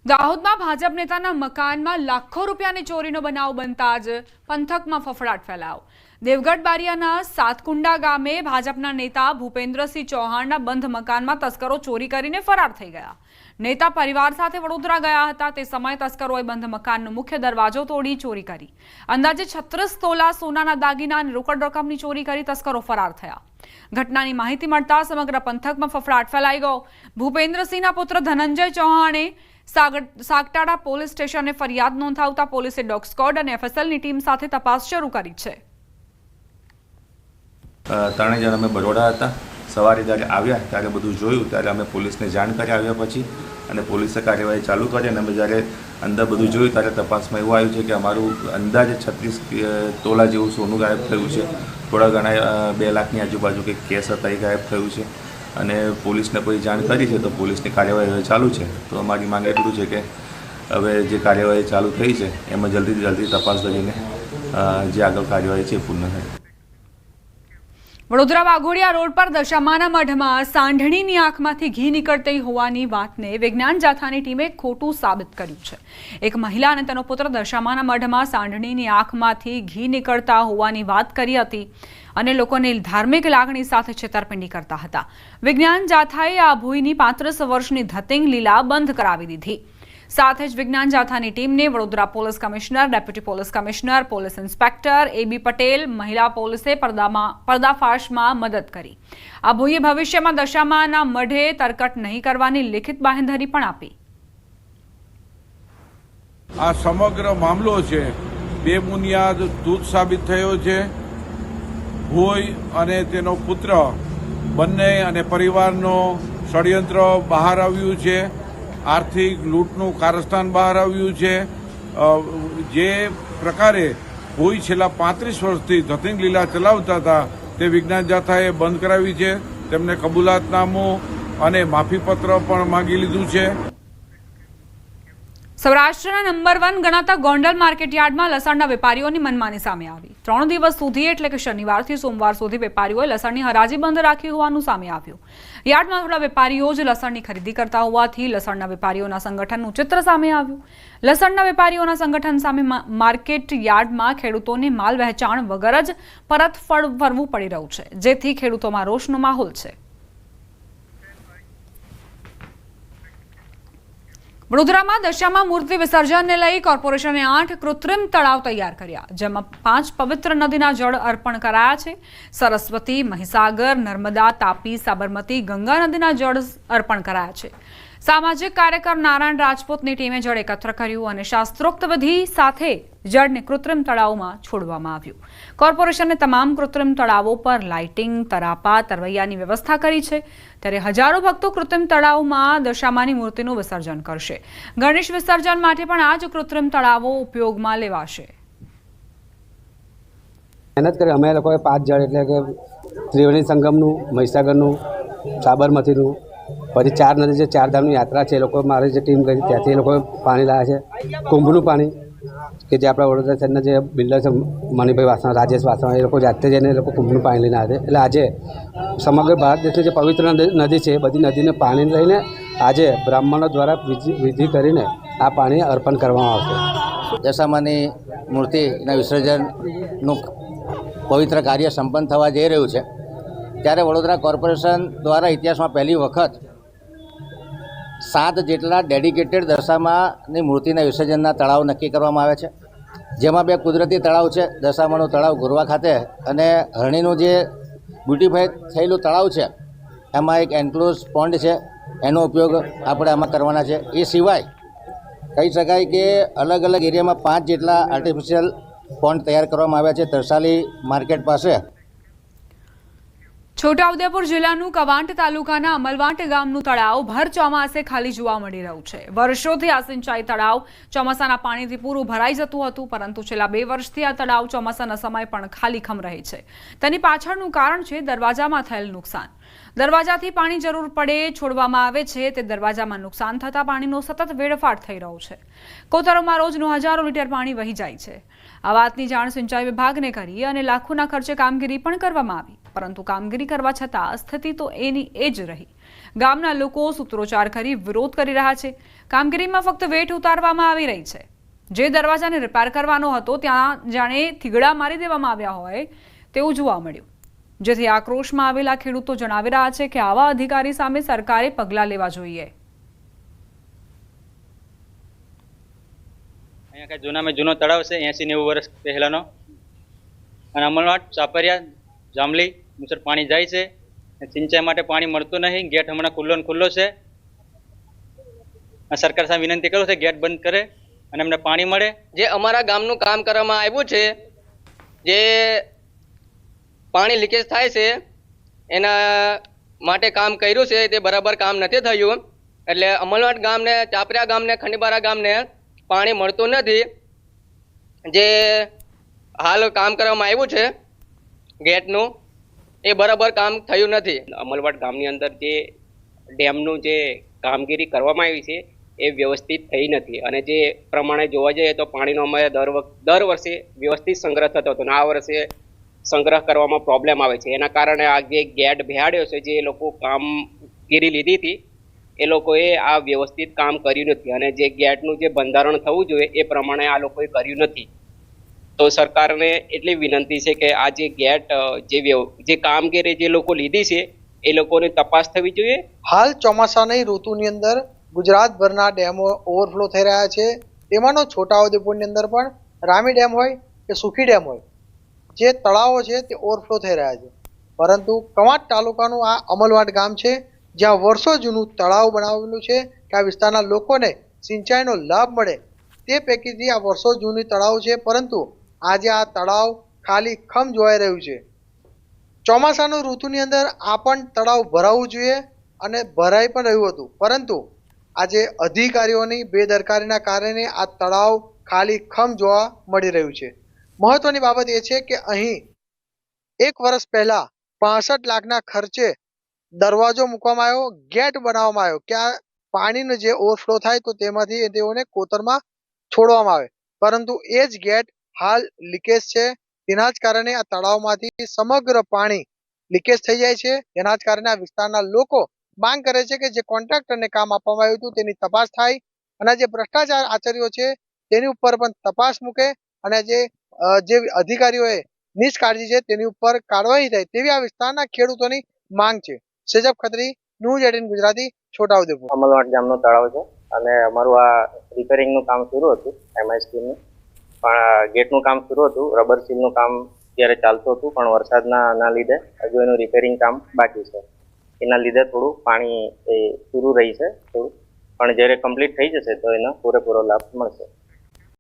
દાહોદમાં ભાજપ નેતાના મકાનમાં લાખો રૂપિયાની ચોરીનો બનાવ બનતા જ પંથકમાં ફફડાટ ફેલાયો। દેવગઢ બારિયાના સાતકુંડા ગામે ભાજપના નેતા ભૂપેન્દ્રસિંહ ચૌહાણના બંધ મકાનમાં તસ્કરો ચોરી કરીને ફરાર થઈ ગયા। નેતા પરિવાર સાથે વડોદરા ગયા હતા તે સમયે તસ્કરોએ બંધ મકાનનો મુખ્ય દરવાજો તોડી ચોરી કરી। અંદાજે 36 તોલા સોનાના દાગીના અને રોકડ રકમની ચોરી કરી તસ્કરો ફરાર થયા। ઘટનાની માહિતી મળતા સમગ્ર પંથકમાં ફફડાટ ફેલાઈ ગયો। ભૂપેન્દ્રસિંહના પુત્ર ધનંજય ચૌહાણે સાગટાડા પોલીસ સ્ટેશને ફરિયાદ નોંધાવતા પોલીસે ડોગ સ્ક્વોડ અને એફએસએલની ટીમ સાથે તપાસ શરૂ કરી છે। ત્રણેય જણ અમે બરોડા હતા। સવારે જ્યારે આવ્યા ત્યારે બધું જોયું ત્યારે અમે પોલીસને જાણ કરી આવ્યા પછી અને પોલીસે કાર્યવાહી ચાલુ કરી અને અમે જ્યારે અંદર બધું જોયું ત્યારે તપાસમાં એવું આવ્યું છે કે અમારું અંદાજે 36 તોલા જેવું સોનું ગાયબ થયું છે। થોડા ઘણા 2 લાખની આજુબાજુ કંઈક કેસ હતા એ ગાયબ થયું છે અને પોલીસને કોઈ જાણ કરી છે તો પોલીસની કાર્યવાહી હવે ચાલુ છે। તો અમારી માંગ એટલું છે કે હવે જે કાર્યવાહી ચાલુ થઈ છે એમાં જલ્દીથી જલ્દી તપાસ કરીને જે આગળ કાર્યવાહી છે એ પૂર્ણ થાય। વડોદરા વાઘોડિયા રોડ પર દશામાના મઢમાં સાંઢણીની આંખમાંથી ઘી નીકળતી હોવાની વાતને વિજ્ઞાન જાથાની ટીમે ખોટું સાબિત કર્યું છે। એક મહિલા અને તેનો પુત્ર દશામાના મઢમાં સાંઢણીની આંખમાંથી ઘી નીકળતા હોવાની વાત કરી હતી અને લોકોને ધાર્મિક લાગણી સાથે છેતરપિંડી કરતા હતા। વિજ્ઞાન જાથાએ આ ભૂઈની 35 વર્ષની ધતિંગ લીલા બંધ કરાવી દીધી। સાથે જ વિજ્ઞાન જાથાની ટીમને Vadodara police commissioner, deputy police commissioner, police inspector AB Patel, મહિલા પોલીસે પર્દાફાશમાં મદદ કરી। આ ભૂઈએ ભવિષ્યમાં દશામાના મઢે તરકટ નહીં કરવાની લિખિત બાંહેધરી પણ આપી। આ સમગ્ર મામલો છે બેબુનિયાદ તૂટ સાબિત થયો છે। ભોઈ અને તેનો પુત્ર બંને અને પરિવારનો ષડયંત્ર બહાર આવ્યું છે। આર્થિક લૂંટનું કારસ્તાન બહાર આવ્યું છે। જે પ્રકારે ભોઈ છેલ્લા 35 વર્ષથી ધતિંગ લીલા ચલાવતા હતા તે વિજ્ઞાન જાથાએ બંધ કરાવી છે। તેમને કબૂલાતનામું અને માફીપત્ર પણ માંગી લીધું છે। સૌરાષ્ટ્રના નંબર 1 ગણાતા ગોંડલ માર્કેટયાર્ડમાં લસણના વેપારીઓની મનમાની સામે આવી। 3 દિવસ સુધી એટલે કે શનિવારથી સોમવાર સુધી વેપારીઓએ લસણની હરાજી બંધ રાખી હોવાનું સામે આવ્યું। યાર્ડમાં થોડા વેપારીઓ જ લસણની ખરીદી કરતા હોવાથી લસણના વેપારીઓના સંગઠનનું ચિત્ર સામે આવ્યું। લસણના વેપારીઓના સંગઠન સામે માર્કેટ યાર્ડમાં ખેડૂતોને માલ વહેંચાણ વગર જ પરત ફરવું પડી રહ્યું છે, જેથી ખેડૂતોમાં રોષનો માહોલ છે। વડોદરામાં દશામા મૂર્તિ વિસર્જનને લઈ કોર્પોરેશને 8 કૃત્રિમ તળાવ તૈયાર કર્યા, જેમાં 5 પવિત્ર નદીના જળ અર્પણ કરાયા છે। સરસ્વતી, મહીસાગર, નર્મદા, તાપી, સાબરમતી, ગંગા નદીના જળ અર્પણ કરાયા છે। સામાજિક કાર્યકર નારાયણ રાજપૂતની ટીમે જળ એકત્ર કર્યું અને શાસ્ત્રોક્ત વિધિ સાથે જળને કૃત્રિમ તળાવમાં છોડવામાં આવ્યું। કોર્પોરેશને તમામ કૃત્રિમ તળાવો પર લાઇટિંગ, તરાપા, તરવૈયાની વ્યવસ્થા કરી છે, ત્યારે હજારો ભક્તો કૃત્રિમ તળાવમાં દશામાની મૂર્તિનું વિસર્જન કરશે। ગણેશ વિસર્જન માટે પણ આ જ કૃત્રિમ તળાવો ઉપયોગમાં લેવાશે। મહેનત કરી અમે લોકોએ 5 જળ એટલે કે ત્રિવેણી સંગમનું, મહીસાગરનું, સાબરમતીનું, પછી 4 નદી છે, 4 ધામની યાત્રા છે। એ લોકો મારી જે ટીમ ગઈ ત્યાંથી એ લોકોએ પાણી લાવ્યા છે। કુંભનું પાણી કે જે આપણા વડોદરા શહેરના જે બિલ્ડર છે મણિભાઈ વાસણ, રાજેશ વાસણ, એ લોકો જાતે જઈને એ લોકો કુંભનું પાણી લઈને આવે છે। એટલે આજે સમગ્ર ભારત દેશની જે પવિત્ર નદી છે એ બધી નદીને પાણી લઈને આજે બ્રાહ્મણો દ્વારા વિધિ કરીને આ પાણી અર્પણ કરવામાં આવશે। દશામાની મૂર્તિના વિસર્જનનું પવિત્ર કાર્ય સંપન્ન થવા જઈ રહ્યું છે, ત્યારે વડોદરા કોર્પોરેશન દ્વારા ઇતિહાસમાં પહેલી વખત 7 જેટલા ડેડિકેટેડ દશામાની મૂર્તિના વિસર્જનના તળાવ નક્કી કરવામાં આવે છે, જેમાં 2 કુદરતી તળાવ છે। દશામાનું તળાવ ગોરવા ખાતે અને હરણીનું જે બ્યુટીફાઈ થયેલું તળાવ છે એમાં એક એન્ક્લોઝ પોન્ડ છે, એનો ઉપયોગ આપણે આમાં કરવાના છે। એ સિવાય કહી શકાય કે અલગ અલગ એરિયામાં 5 જેટલા આર્ટિફિશિયલ પોન્ડ તૈયાર કરવામાં આવ્યા છે તરસાલી માર્કેટ પાસે। છોટાઉદેપુર જિલ્લાનું કવાંટ તાલુકાના અમલવાંટ ગામનું તળાવ ભર ચોમાસે ખાલી જોવા મળી રહ્યું છે। વર્ષોથી આ સિંચાઈ તળાવ ચોમાસાના પાણીથી પૂરું ભરાઈ જતું હતું, પરંતુ છેલ્લા 2 વર્ષથી આ તળાવ ચોમાસાના સમય પણ ખાલીખમ રહે છે। તેની પાછળનું કારણ છે દરવાજામાં થયેલ નુકસાન। દરવાજાથી પાણી જરૂર પડે છોડવામાં આવે છે, તે દરવાજામાં નુકસાન થતા પાણીનો સતત વેડફાટ થઈ રહ્યો છે। કોતરોમાં રોજનું હજારો લીટર પાણી વહી જાય છે। આ વાતની જાણ સિંચાઈ વિભાગને કરી અને લાખોના ખર્ચે કામગીરી પણ કરવામાં આવી, પરંતુ કામગીરી કરવા છતાં સ્થિતિ તો એની એ જ રહી। ગામના લોકો સૂત્રોચ્ચાર કરી વિરોધ કરી રહ્યા છે. કામગીરીમાં ફક્ત વેઠ ઉતારવામાં આવી રહી છે. જે દરવાજાને રિપેર કરવાનો હતો ત્યાં જાણે થીગડા મારી દેવામાં આવ્યા હોય તેવું જોવા મળ્યું, જેથી આક્રોશમાં આવેલા ખેડૂતો જણાવી રહ્યા છે કે આવા અધિકારી સામે સરકારે પગલાં લેવા જોઈએ. અહીંયા જૂનામાં જૂનો તળાવ છે 80-90 વર્ષ પહેલાનો, અને અમલવાડ, સાપરિયા, જાંબલી મુસર પાણી જાય છે. સિંચાઈ માટે પાણી મળતું નહીં. ગેટ હમણાં ખુલ્લો છે. સરકાર સામે વિનંતી કરું છે ગેટ બંધ કરે અને અમને પાણી મળે. જે અમારા ગામનું કામ કરવામાં આવ્યું છે, જે પાણી લીકેજ થાય છે એના માટે કામ કર્યું છે તે બરાબર કામ નથી થયું. એટલે અમલવાડ ગામને, ચાપરિયા ગામને, ખંડીબારા ગામને પાણી મળતું નથી. જે હાલ કામ કરવામાં આવ્યું છે ગેટનું એ બરાબર કામ થયું નથી. અમલવાડ ગામની અંદર જે ડેમનું જે કામગીરી કરવામાં આવી છે એ વ્યવસ્થિત થઈ નથી, અને જે પ્રમાણે જોવા જઈએ તો પાણીનો અમારે દર વર્ષે વ્યવસ્થિત સંગ્રહ થતો હતો, અને આ વર્ષે સંગ્રહ કરવામાં પ્રોબ્લેમ આવે છે. એના કારણે આ જે ગેટ બેહાડ્યો છે, જે લોકો કામગીરી લીધી હતી એ લોકોએ આ વ્યવસ્થિત કામ કર્યું નથી, અને જે ગેટનું જે બંધારણ થવું જોઈએ એ પ્રમાણે આ લોકોએ કર્યું નથી. તો સરકારને એટલી વિનંતી છે કે આ જે ગેટ જે કામગીરી જે લોકો લીધી છે એ લોકોની તપાસ થવી જોઈએ. હાલ ચોમાસાની ઋતુની અંદર ગુજરાતભરના ડેમો ઓવરફ્લો થઈ રહ્યા છે. તેમાંનો છોટાઉદેપુરની અંદર પણ રામી ડેમ હોય કે સુખી ડેમ હોય, જે તળાવો છે તે ઓવરફ્લો થઈ રહ્યા છે. પરંતુ કવાંટ તાલુકાનું આ અમલવાડ ગામ છે, જ્યાં વર્ષો જૂનું તળાવ બનાવેલું છે કે આ વિસ્તારના લોકોને સિંચાઈનો લાભ મળે તે પૈકીથી આ વર્ષો જૂની તળાવ છે. પરંતુ આજે આ તળાવ ખાલી ખમ જોવાઈ રહ્યું છે. ચોમાસાનું ઋતુની અંદર આ પણ તળાવ ભરાવવું જોઈએ અને ભરાઈ પણ રહ્યું હતું, પરંતુ આજે અધિકારીઓની બેદરકારીના કારણે આ તળાવ ખાલી ખમ જોવા મળી રહ્યું છે. મહત્વની બાબત એ છે કે અહીં 1 વર્ષ પહેલા 65 લાખના ખર્ચે દરવાજો મૂકવામાં આવ્યો, ગેટ બનાવવામાં આવ્યો કે આ પાણીનો જે ઓવરફ્લો થાય તો તેમાંથી તેઓને કોતરમાં છોડવામાં આવે. પરંતુ એ જ ગેટ હાલ લીકેજ છે. તેના જ કારણે આ તળાવમાંથી સમગ્ર પાણી લીકેજ થઈ જાય છે. તેના જ કારણે આ વિસ્તારના લોકો માંગ કરે છે કે જે કોન્ટ્રાક્ટરને કામ આપવામાં આવ્યું હતું તેની તપાસ થાય, અને જે ભ્રષ્ટાચાર આચર્યો છે તેની ઉપર પણ તપાસ મૂકે, અને જે અધિકારીઓએ નિષ્કાળજી છે તેની ઉપર કાર્યવાહી થાય તેવી આ વિસ્તારના ખેડૂતોની માંગ છે. સેજબ ખત્રી, ન્યૂઝ 18 ગુજરાતી, છોટાઉદેપુર. અમલવાડ ગામનો તળાવ છે, અને અમારું આ રિપેરિંગનું કામ શરૂ હતું, એમઆઈ સ્કીમનું પણ ગેટનું કામ શરૂ હતું, રબર સીલનું કામ ત્યારે ચાલતું હતું, પણ વરસાદના લીધે હજુ એનું રિપેરિંગ કામ બાકી છે. એના લીધે થોડું પાણી એ પૂરું રહી છે થોડું, પણ જ્યારે કમ્પ્લીટ થઈ જશે તો એનો પૂરેપૂરો લાભ મળશે.